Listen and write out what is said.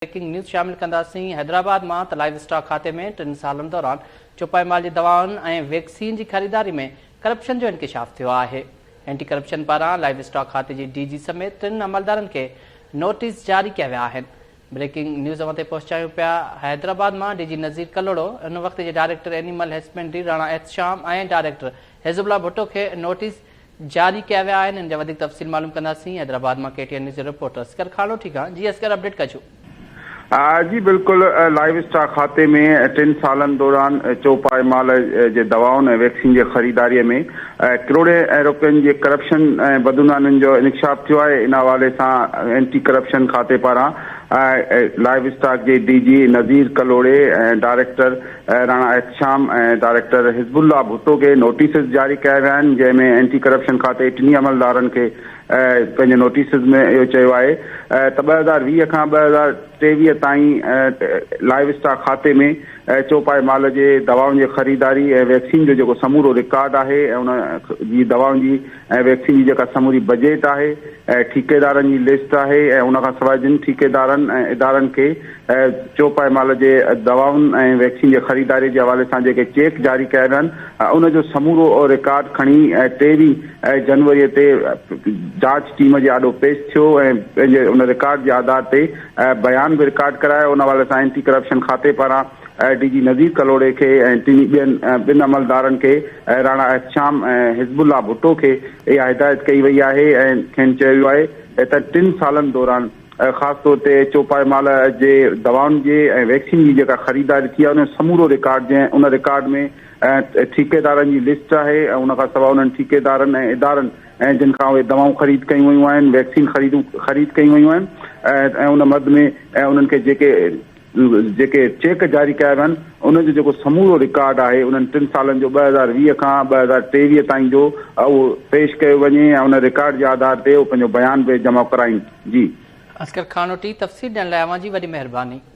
Breaking news शामिल कंदासीं। हैदराबाद में लाइव स्टॉक खाते में 3 सालनि दौरान चौपाईमाल जी दवाउनि ऐं वैक्सीन की खरीदारी में करप्शन जो इंकशाफ थियो आहे। एंटी करप्शन पारां लाइव स्टॉक खाते जी डीजी समेत 3 अमलदारनि के नोटिस जारी किया विया आहिनि। ब्रेकिंग न्यूज़ ते पहुचायूं पिया हैदराबाद में डीजी नज़ीर कलोड़ो उन वक्त के director animal husbandry Rana Ehtesham ऐं डायरेक्टर हिज़बुल्लाह भुट्टो के नोटिस जारी किया विया आहिनि। इन जा वधीक तफ़सील मालूम कंदासीं। हैदराबाद में KTN न्यूज़ रिपोर्टर असगर खानो। ठीक है जी असगर, अपडेट कजो। जी बिल्कुल, लाइव स्टॉक खाते में 3 सालन दौरान चौपाईमाल जे दवाउनि ऐं वैक्सीन जे ख़रीदारीअ में करोड़े रुपयनि जे करप्शन ऐं बदनामियुनि जो इंकशाफ थियो आहे। इन हवाले सां एंटी करप्शन खाते पारां लाइव स्टॉक जे डीजी नज़ीर कलोड़े ऐं डायरेक्टर राणा एहतशाम ऐं डायरेक्टर हिज़बुल्लाह भुट्टो के नोटिस जारी कया विया आहिनि, जंहिंमें एंटी करप्शन खाते 3 अमलदारनि खे पंहिंजे नोटिस में इहो चयो आहे त 2020 खां 2023 ताईं लाइव स्टॉक खाते में चौपाईमाल जे दवाउनि जी ख़रीदारी ऐं वैक्सीन जो जेको समूरो रिकॉर्ड आहे ऐं उन जी दवाउनि जी ऐं वैक्सीन जी जेका समूरी बजट आहे ऐं ठेकेदारनि जी लिस्ट आहे ऐं उन खां सवाइ जिन ठेकेदारनि ऐं इदारनि खे चौपाईमाल जे दवाउनि ऐं वैक्सीन जे ख़रीदारी जे हवाले सां जेके चेक जारी कया विया आहिनि उन जो समूरो रिकॉर्ड खणी 23 जनवरी ते जांच टीम जे आॾो पेश थियो ऐं पंहिंजे उन रिकॉर्ड जे आधार ते बयान भी रिकॉर्ड करायो। उन हवाले सां एंटी करप्शन खाते पारां डीजी नज़ीर कलोड़े के ऐं ॿिनि अमलदारनि के राणा एहतशाम ऐं हिज़बुल्लाह भुट्टो के इहा हिदायत कई वई आहे ऐं खेनि चयो वियो आहे त 3 सालनि दौरान ख़ासि तौर ते चौपाईमाल जे दवाउनि जे ऐं वैक्सीन जी जेका ख़रीदारी थी आहे उन समूरो रिकॉर्ड जंहिं उन रिकॉर्ड में ठेकेदारनि जी लिस्ट आहे ऐं उन खां सवाइ उन्हनि ठेकेदारनि ऐं इदारनि ऐं जिन खां उहे दवाऊं ख़रीद कयूं वयूं आहिनि, वैक्सीन ख़रीद कयूं वयूं आहिनि ऐं उन मद में ऐं उन्हनि खे जेके चेक जारी कया विया आहिनि उनजो जेको समूरो रिकॉर्ड आहे उन्हनि 3 सालनि जो 2020 खां 2023 ताईं जो उहो पेश कयो वञे ऐं उन रिकॉर्ड जे आधार ते उहो पंहिंजो बयान बि जमा कराइनि। जी असगर खानोटी, तफ़सील ॾियण लाइ अवां जी वॾी महिरबानी।